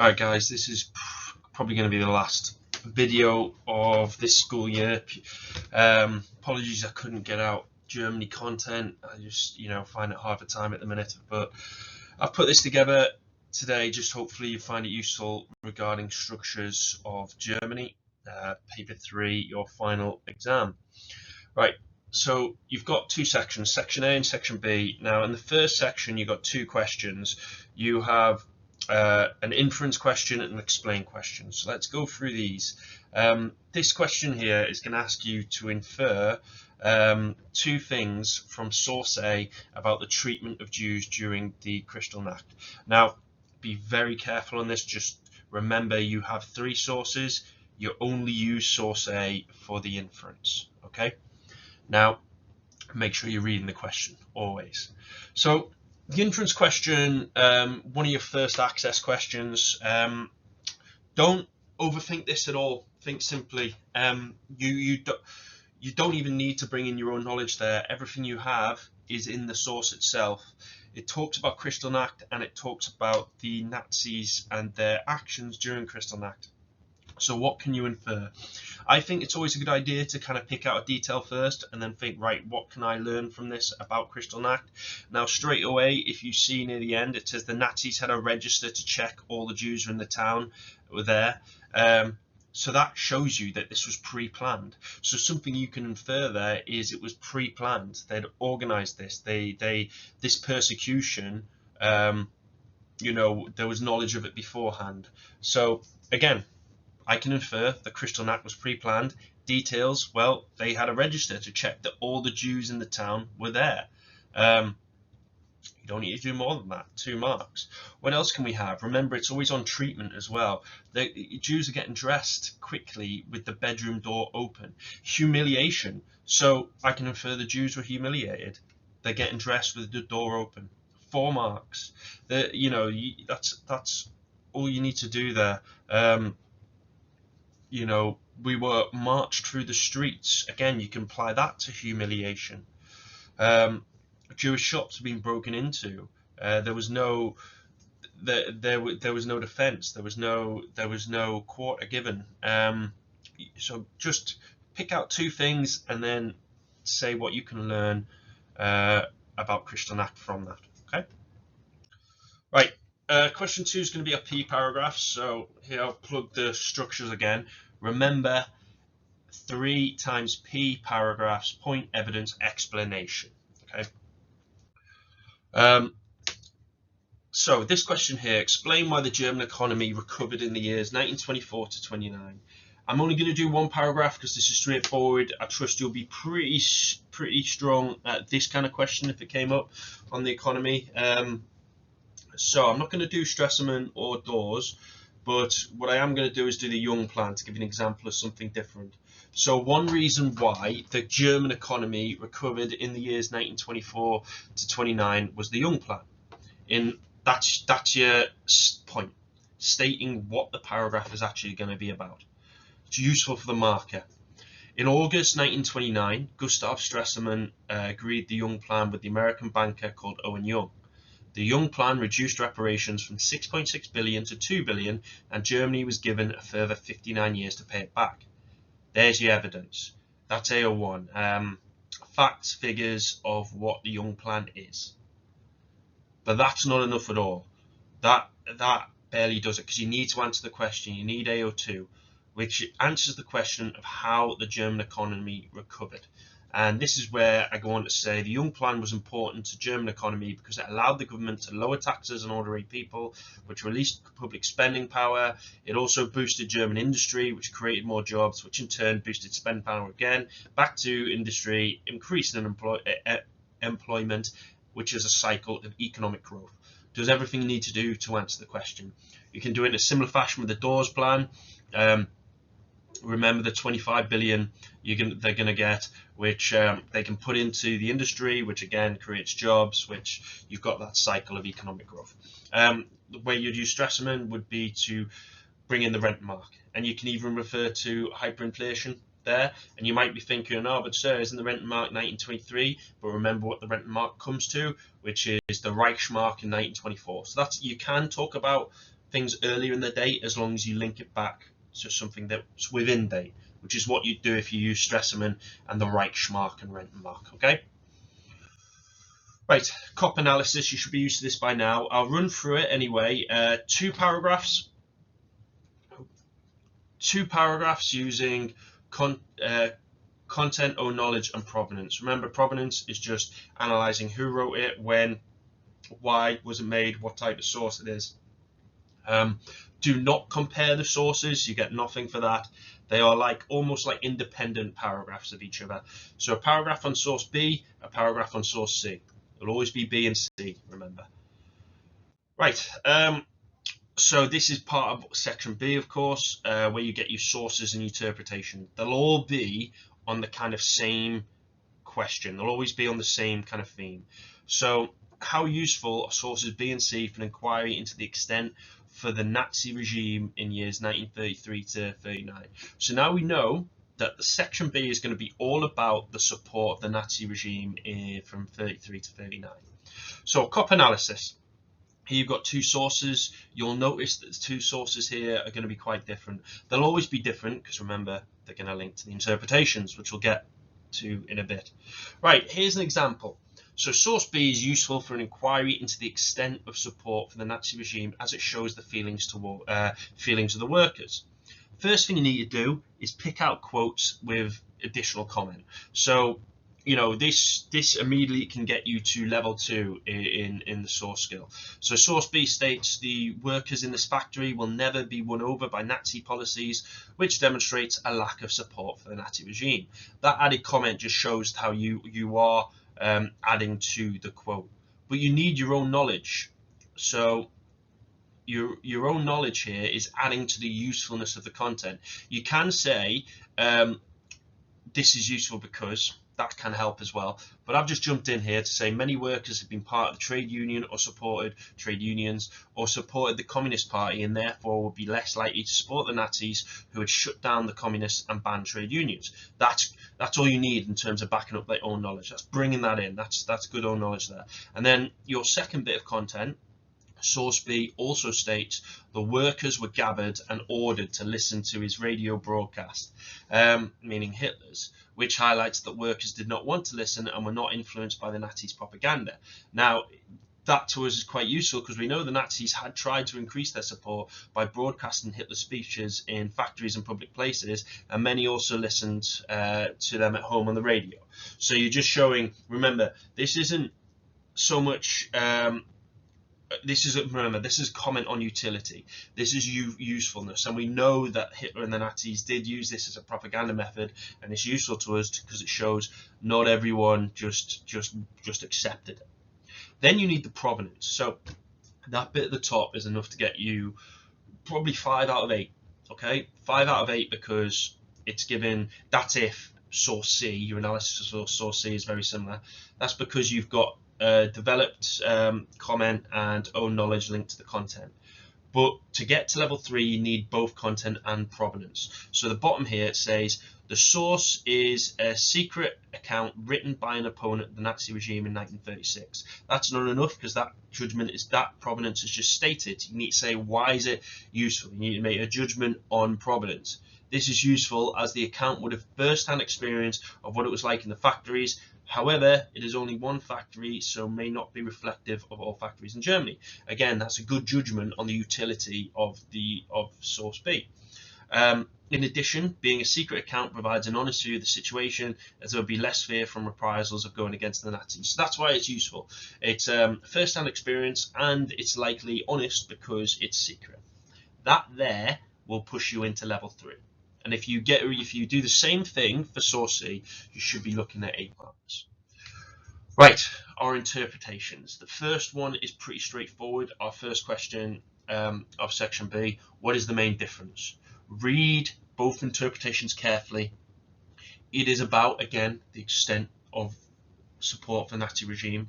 Alright guys, this is probably going to be the last video of this school year. Apologies I couldn't get out Germany content. I just find it hard for time at the minute, but I've put this together today just hopefully you find it useful regarding structures of Germany, paper 3, your final exam. Right, so you've got two sections, section A and section B. Now in the first section you've got two questions. You have an inference question and an explain question. So let's go through these. This question here is going to ask you to infer two things from source A about the treatment of Jews during the Kristallnacht. Now, be very careful on this. Just remember you have three sources. You only use source A for the inference. Okay? Now, make sure you're reading the question always. So, the inference question, one of your first access questions. Don't overthink this at all. Think simply. You don't even need to bring in your own knowledge there. Everything you have is in the source itself. It talks about Kristallnacht and it talks about the Nazis and their actions during Kristallnacht. So what can you infer? I think it's always a good idea to kind of pick out a detail first and then think, right, what can I learn from this about Kristallnacht? Now, straight away, if you see near the end, it says the Nazis had a register to check all the Jews in the town were there. So that shows you that this was pre-planned. So something you can infer there is it was pre-planned. They'd organized this. This persecution, there was knowledge of it beforehand. So again, I can infer the Kristallnacht was pre-planned. Details, well, they had a register to check that all the Jews in the town were there. You don't need to do more than that. 2 marks. What else can we have? Remember, it's always on treatment as well. The Jews are getting dressed quickly with the bedroom door open. Humiliation. So I can infer the Jews were humiliated. They're getting dressed with the door open. 4 marks. That's all you need to do there. We were marched through the streets. Again, you can apply that to humiliation. Jewish shops have been broken into. There was no defense. There was no quarter given. So just pick out 2 things and then say what you can learn about Kristallnacht from that. Okay. Right. Question 2 is going to be a P paragraph. So here I'll plug the structures again. Remember, 3 times P paragraphs, point, evidence, explanation. Okay. So this question here, explain why the German economy recovered in the years 1924 to 29. I'm only going to do 1 paragraph because this is straightforward. I trust you'll be pretty strong at this kind of question if it came up on the economy. So I'm not going to do Stresemann or Dawes, but what I am going to do is do the Young plan to give you an example of something different. So one reason why the German economy recovered in the years 1924 to 29 was the Young plan. That's your point, stating what the paragraph is actually going to be about. It's useful for the marker. In August 1929, Gustav Stresemann agreed the Young plan with the American banker called Owen Young. The Young plan reduced reparations from 6.6 billion to 2 billion, and Germany was given a further 59 years to pay it back. There's your evidence. That's AO1. Facts, figures of what the Young plan is. But that's not enough at all. That barely does it, because you need to answer the question. You need AO2, which answers the question of how the German economy recovered. And this is where I go on to say the Young plan was important to German economy because it allowed the government to lower taxes on ordinary people, which released public spending power. It also boosted German industry, which created more jobs, which in turn boosted spend power again, back to industry, increasing employment, which is a cycle of economic growth. Does everything you need to do to answer the question. You can do it in a similar fashion with the Dawes plan. Remember the 25 billion they're going to get, which they can put into the industry, which again creates jobs, which you've got that cycle of economic growth. The way you'd use Stresemann would be to bring in the rent mark, and you can even refer to hyperinflation there, and you might be thinking, oh, but sir, isn't the rent mark 1923? But remember what the rent mark comes to, which is the Reichsmark in 1924. So that's, you can talk about things earlier in the date as long as you link it back to something that's within date, which is what you do if you use Stresemann and the Reichsmark and Rentenmark. Okay. Right, COP analysis, you should be used to this by now. I'll run through it anyway. Two paragraphs using content, own knowledge, and provenance. Remember, provenance is just analysing who wrote it, when, why was it made, what type of source it is. Do not compare the sources, you get nothing for that. They are almost like independent paragraphs of each other. So a paragraph on source B, a paragraph on source C. It'll always be B and C, remember. Right, so this is part of section B, of course, where you get your sources and interpretation. They'll all be on the kind of same question. They'll always be on the same kind of theme. So how useful are sources B and C for an inquiry into the extent for the Nazi regime in years 1933 to 39? So now we know that the section B is going to be all about the support of the Nazi regime from 33 to 39. So COP analysis. Here you've got two sources. You'll notice that the two sources here are going to be quite different. They'll always be different because remember, they're going to link to the interpretations, which we'll get to in a bit. Right, here's an example. So source B is useful for an inquiry into the extent of support for the Nazi regime as it shows the feelings of the workers. First thing you need to do is pick out quotes with additional comment. So, you know, this immediately can get you to level 2 in the source skill. So source B states the workers in this factory will never be won over by Nazi policies, which demonstrates a lack of support for the Nazi regime. That added comment just shows how you are adding to the quote. But you need your own knowledge. So your own knowledge here is adding to the usefulness of the content. You can say this is useful because that can help as well, but I've just jumped in here to say many workers have been part of the trade union or supported trade unions or supported the Communist Party and therefore would be less likely to support the Nazis who had shut down the communists and banned trade unions. That's all you need in terms of backing up their own knowledge. That's bringing that in. That's good own knowledge there. And then your second bit of content, source B, also states the workers were gathered and ordered to listen to his radio broadcast, meaning Hitler's, which highlights that workers did not want to listen and were not influenced by the Nazis' propaganda. Now, that to us is quite useful because we know the Nazis had tried to increase their support by broadcasting Hitler's speeches in factories and public places, and many also listened to them at home on the radio. So you're just showing, remember, this isn't so much this is comment on utility. This is usefulness, and we know that Hitler and the Nazis did use this as a propaganda method, and it's useful to us because it shows not everyone just accepted it. Then you need the provenance. So that bit at the top is enough to get you probably 5 out of 8. Okay, 5 out of 8 because it's given. That's if source C, your analysis of source C is very similar. That's because you've got developed comment and own knowledge linked to the content. But to get to level 3, you need both content and provenance. So the bottom here it says the source is a secret account written by an opponent of the Nazi regime in 1936. That's not enough because that provenance is just stated. You need to say why is it useful. You need to make a judgment on provenance. This is useful as the account would have first-hand experience of what it was like in the factories. However, it is only one factory, so may not be reflective of all factories in Germany. Again, that's a good judgment on the utility of source B. In addition, being a secret account provides an honest view of the situation, as there would be less fear from reprisals of going against the Nazis. So that's why it's useful. It's first-hand experience, and it's likely honest because it's secret. That there will push you into level 3. And if you do the same thing for source C, you should be looking at 8 marks. Right, our interpretations. The first one is pretty straightforward. Our first question of section B, what is the main difference? Read both interpretations carefully. It is about, again, the extent of support for the Nazi regime.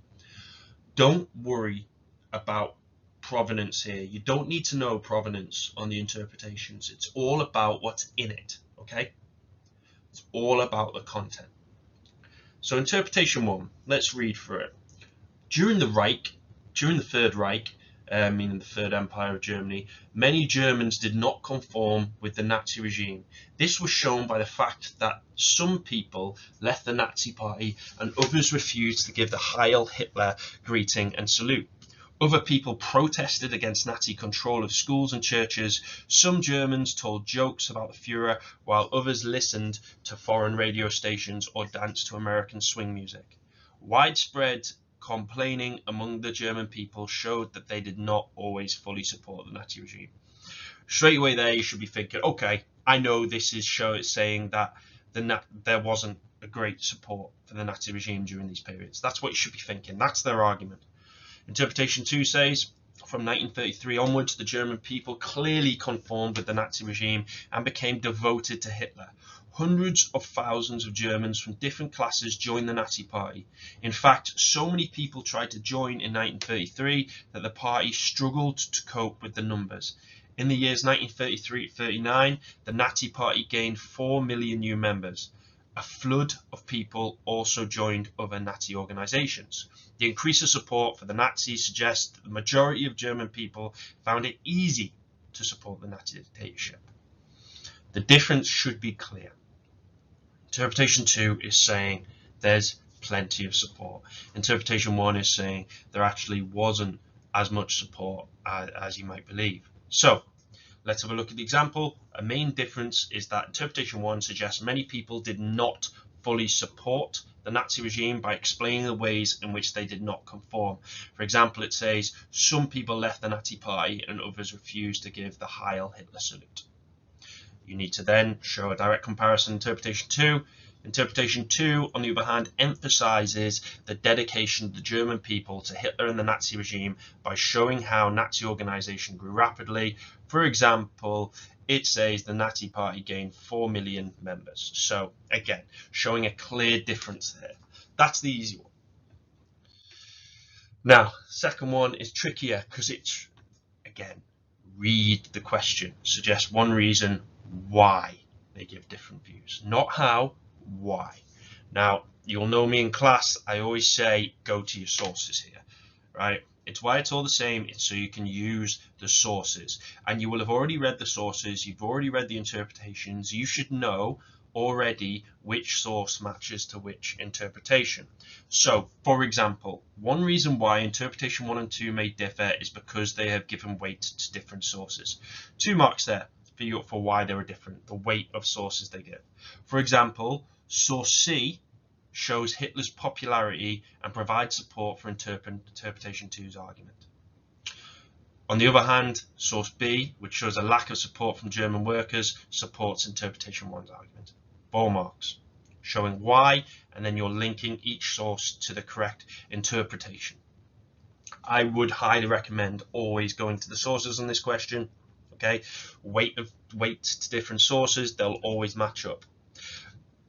Don't worry about provenance here. You don't need to know provenance on the interpretations. It's all about what's in it, okay? It's all about the content. So interpretation 1, let's read through it. During the Third Reich, meaning the Third Empire of Germany, many Germans did not conform with the Nazi regime. This was shown by the fact that some people left the Nazi party and others refused to give the Heil Hitler greeting and salute. Other people protested against Nazi control of schools and churches. Some Germans told jokes about the Fuhrer, while others listened to foreign radio stations or danced to American swing music. Widespread complaining among the German people showed that they did not always fully support the Nazi regime. Straight away there, you should be thinking, okay, I know this is saying that there wasn't a great support for the Nazi regime during these periods. That's what you should be thinking. That's their argument. Interpretation 2 says, from 1933 onwards, the German people clearly conformed with the Nazi regime and became devoted to Hitler. Hundreds of thousands of Germans from different classes joined the Nazi party. In fact, so many people tried to join in 1933 that the party struggled to cope with the numbers. In the years 1933-39, the Nazi party gained 4 million new members. A flood of people also joined other Nazi organizations. The increase of support for the Nazis suggests that the majority of German people found it easy to support the Nazi dictatorship. The difference should be clear. Interpretation 2 is saying there's plenty of support. Interpretation 1 is saying there actually wasn't as much support as you might believe. So let's have a look at the example. A main difference is that interpretation 1 suggests many people did not fully support the Nazi regime by explaining the ways in which they did not conform. For example, it says some people left the Nazi party and others refused to give the Heil Hitler salute. You need to then show a direct comparison. Interpretation 2. Interpretation 2, on the other hand, emphasizes the dedication of the German people to Hitler and the Nazi regime by showing how Nazi organization grew rapidly. For example, it says the Nazi party gained 4 million members. So again, showing a clear difference there. That's the easy one. Now, second one is trickier because it's, again, read the question. Suggest one reason why they give different views. Not how, why. Now, you'll know me in class, I always say go to your sources here, right? It's why it's all the same. It's so you can use the sources. And you will have already read the sources. You've already read the interpretations. You should know already which source matches to which interpretation. So, for example, one reason why interpretation 1 and 2 may differ is because they have given weight to different sources. 2 marks there for why they were different, the weight of sources they give. For example, source C shows Hitler's popularity and provides support for interpretation 2's argument. On the other hand, source B, which shows a lack of support from German workers, supports interpretation 1's argument. 4 marks, showing why, and then you're linking each source to the correct interpretation. I would highly recommend always going to the sources on this question. Okay, weight to different sources, they'll always match up.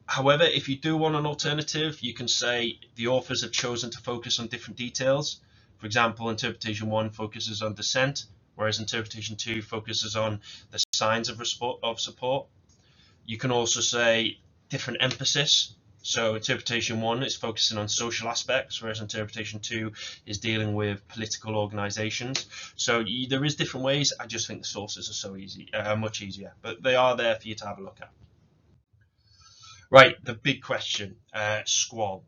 However, if you do want an alternative, you can say the authors have chosen to focus on different details. For example, interpretation 1 focuses on dissent, whereas interpretation 2 focuses on the signs of support. You can also say different emphasis. So interpretation 1 is focusing on social aspects, whereas interpretation 2 is dealing with political organizations. So there is different ways. I just think the sources are so easy, much easier, but they are there for you to have a look at. Right, the big question, squall,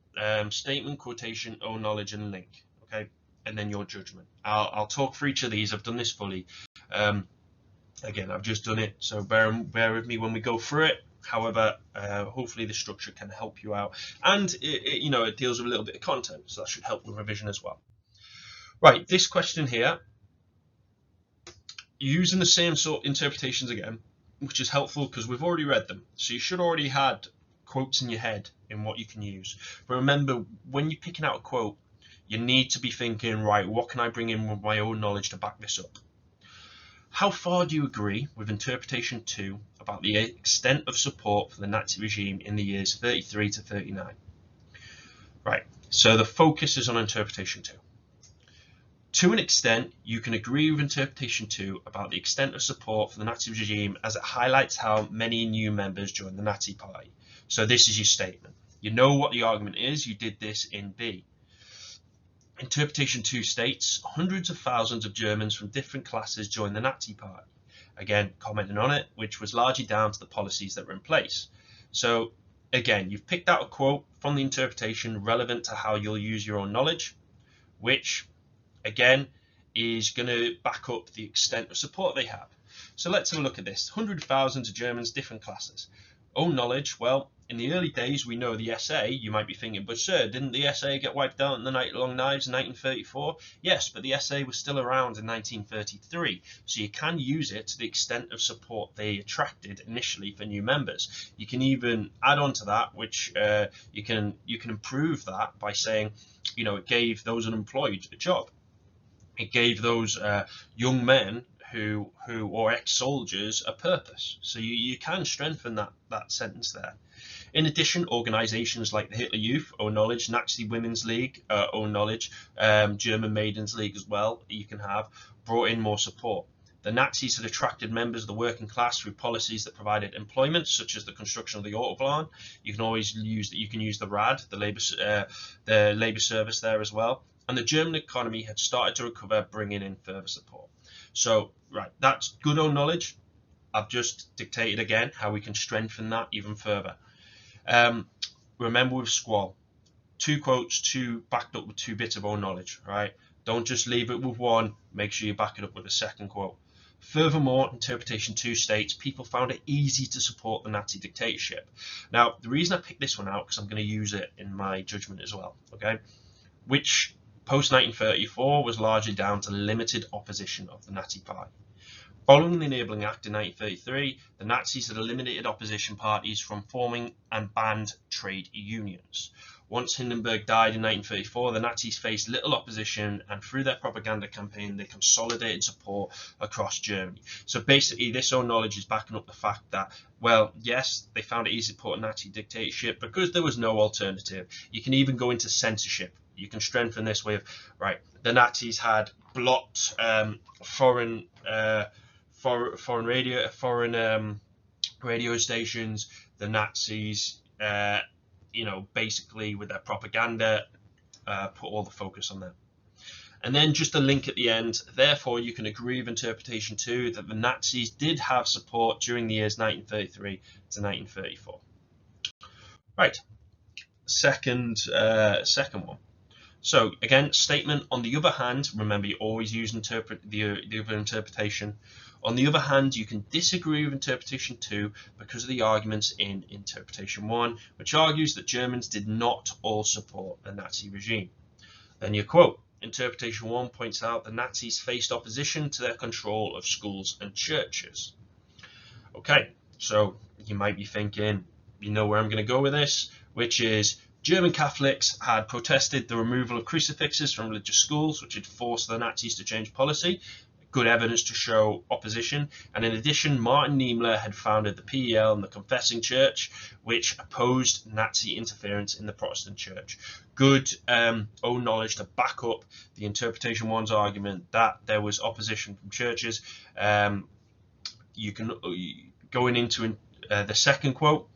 statement, quotation, own knowledge, and link. Okay, and then your judgment. I'll talk for each of these. I've done this fully. Again, I've just done it, so bear with me when we go through it. However, hopefully the structure can help you out, and it deals with a little bit of content, so that should help with revision as well. Right, this question here, using the same sort of interpretations again, which is helpful because we've already read them, so you should already had quotes in your head in what you can use. But remember, when you're picking out a quote, you need to be thinking, right, what can I bring in with my own knowledge to back this up? How far do you agree with interpretation 2 about the extent of support for the Nazi regime in the years 33 to 39? Right, so the focus is on interpretation 2. To an extent, you can agree with interpretation 2 about the extent of support for the Nazi regime as it highlights how many new members joined the Nazi party. So this is your statement. You know what the argument is, you did this in B. Interpretation 2 states hundreds of thousands of Germans from different classes joined the Nazi Party. Again, commenting on it, which was largely down to the policies that were in place. So again, you've picked out a quote from the interpretation relevant to how you'll use your own knowledge, which again is going to back up the extent of support they have. So let's have a look at this. Hundreds of thousands of Germans, different classes. Own knowledge, well, in the early days we know the SA, you might be thinking, but sir, didn't the SA get wiped out in the Night-Long Knives in 1934? Yes, but the SA was still around in 1933, so you can use it to the extent of support they attracted initially for new members. You can even add on to that, which you can improve that by saying, you know, it gave those unemployed a job. It gave those young men who or ex-soldiers a purpose. So you can strengthen that sentence there. In addition, organisations like the Hitler Youth, own knowledge, Nazi Women's League, own knowledge, German Maidens League as well, you can have, brought in more support. The Nazis had attracted members of the working class through policies that provided employment, such as the construction of the Autobahn. You can always use that. You can use the RAD, the labour service there as well. And the German economy had started to recover, bringing in further support. So, right, that's good own knowledge. I've just dictated again how we can strengthen that even further. Remember with Squall, 2 quotes, backed up with 2 bits of own knowledge, right? Don't just leave it with one, make sure you back it up with a second quote. Furthermore, interpretation 2 states people found it easy to support the Nazi dictatorship. Now, the reason I picked this one out, because I'm going to use it in my judgment as well, okay? Which post-1934 was largely down to limited opposition of the Nazi Party. Following the Enabling Act in 1933, the Nazis had eliminated opposition parties from forming and banned trade unions. Once Hindenburg died in 1934, the Nazis faced little opposition, and through their propaganda campaign, they consolidated support across Germany. So basically, this own knowledge is backing up the fact that, well, yes, they found it easy to support a Nazi dictatorship because there was no alternative. You can even go into censorship. You can strengthen this with, right, the Nazis had blocked foreign radio stations. The Nazis, you know, basically with their propaganda, put all the focus on them. And then just a link at the end. Therefore, you can agree with interpretation 2 that the Nazis did have support during the years 1933 to 1934. Right, second one. So again, statement. On the other hand, remember you always use the other interpretation. On the other hand, you can disagree with interpretation 2 because of the arguments in interpretation 1, which argues that Germans did not all support the Nazi regime. Then your quote. Interpretation 1 points out the Nazis faced opposition to their control of schools and churches. Okay, so you might be thinking, you know where I'm going to go with this, which is German Catholics had protested the removal of crucifixes from religious schools, which had forced the Nazis to change policy. Good evidence to show opposition. And in addition, Martin Niemöller had founded the PEL and the Confessing Church, which opposed Nazi interference in the Protestant Church. Good own knowledge to back up the interpretation 1's argument that there was opposition from churches. You can going into the second quote.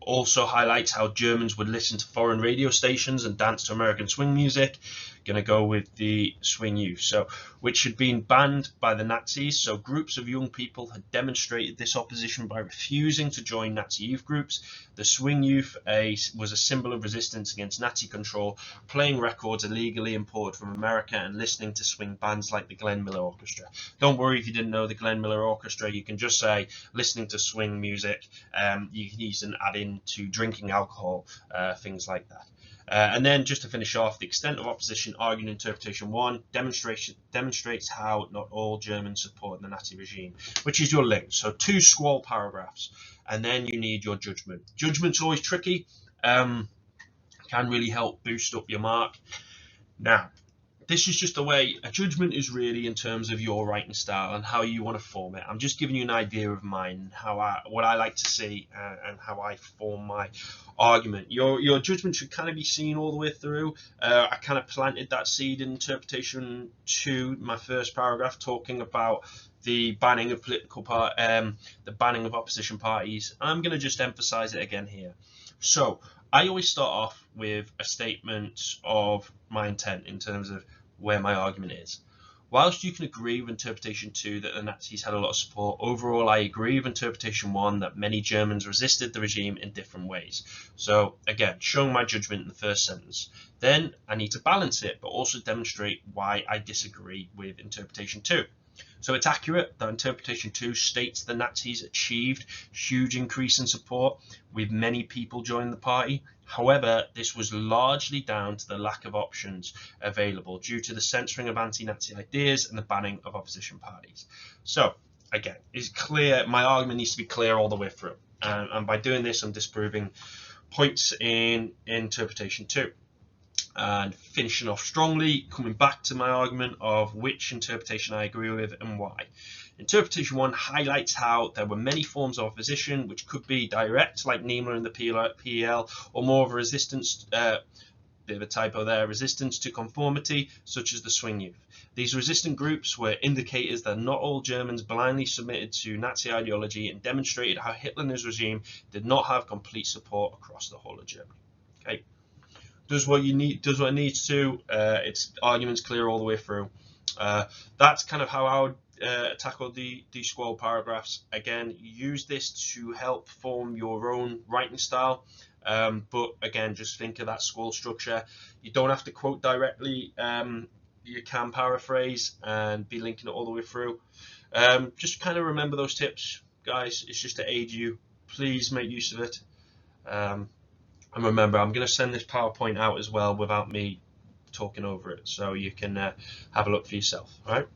Also highlights how Germans would listen to foreign radio stations and dance to American swing music. Going to go with the swing youth, so which had been banned by the Nazis. So groups of young people had demonstrated this opposition by refusing to join Nazi youth groups. The swing youth was a symbol of resistance against Nazi control, playing records illegally imported from America and listening to swing bands like the Glenn Miller Orchestra. Don't worry if you didn't know the Glenn Miller Orchestra. You can just say listening to swing music. You can even add in to drinking alcohol, things like that. And then just to finish off, the extent of opposition argued in interpretation 1 demonstrates how not all Germans support the Nazi regime, which is your link. So 2 Squall paragraphs, and then you need your judgment. Judgment's always tricky, can really help boost up your mark. Now, this is just a way, a judgment is really in terms of your writing style and how you want to form it. I'm just giving you an idea of mine, what I like to see and how I form my argument. Your judgment should kind of be seen all the way through. I kind of planted that seed in interpretation 2, my first paragraph, talking about the banning of the banning of opposition parties. I'm going to just emphasize it again here. So I always start off with a statement of my intent in terms of where my argument is. Whilst you can agree with interpretation 2 that the Nazis had a lot of support, overall I agree with interpretation 1 that many Germans resisted the regime in different ways. So again, showing my judgment in the first sentence. Then I need to balance it, but also demonstrate why I disagree with interpretation 2. So it's accurate that interpretation 2 states the Nazis achieved huge increase in support, with many people joining the party. However, this was largely down to the lack of options available due to the censoring of anti-Nazi ideas and the banning of opposition parties. So again, it's clear, my argument needs to be clear all the way through. And by doing this, I'm disproving points in interpretation 2. And finishing off strongly, coming back to my argument of which interpretation I agree with and why. Interpretation 1 highlights how there were many forms of opposition, which could be direct, like Niemöller and the PEL, or more of a resistance, bit of a typo there, resistance to conformity, such as the swing youth. These resistant groups were indicators that not all Germans blindly submitted to Nazi ideology, and demonstrated how Hitler and his regime did not have complete support across the whole of Germany. Okay. Does what it needs to. Its argument's clear all the way through. That's kind of how I would tackle these scroll paragraphs. Again, use this to help form your own writing style. But again, just think of that scroll structure. You don't have to quote directly. You can paraphrase and be linking it all the way through. Just kind of remember those tips, guys. It's just to aid you. Please make use of it. And remember, I'm going to send this PowerPoint out as well without me talking over it, so you can have a look for yourself. All right.